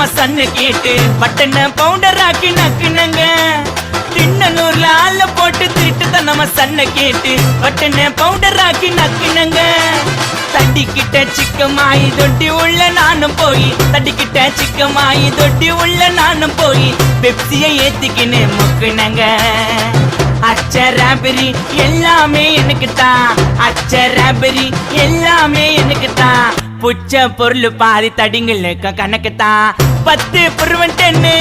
நம்ம சன்னு கேட்டு பட்டன பவுண்டர் ஆக்கி நக்குனங்க. திண்ணனூர்ல ஆள போட்டு திருட்டு தான் நம்ம சன்ன கேட்டு பட்டன பவுண்டர் ஆக்கி நக்குனங்க. தட்டிக்கிட்ட சிக்கமாயி தொட்டி உள்ள நானும் போய், தட்டிக்கிட்ட சிக்கமாயி தொட்டி உள்ள நானும் போய் பெப்சியை ஏத்திக்கின்னு முக்குனங்க. அச்சராபரி எல்லாமே எனக்கு தான், அச்சராபரி எல்லாமே எனக்கு தான். புச்ச பொருள் பாதி தடிங்களுக்கு கணக்கு தான். 10 புருவன் 10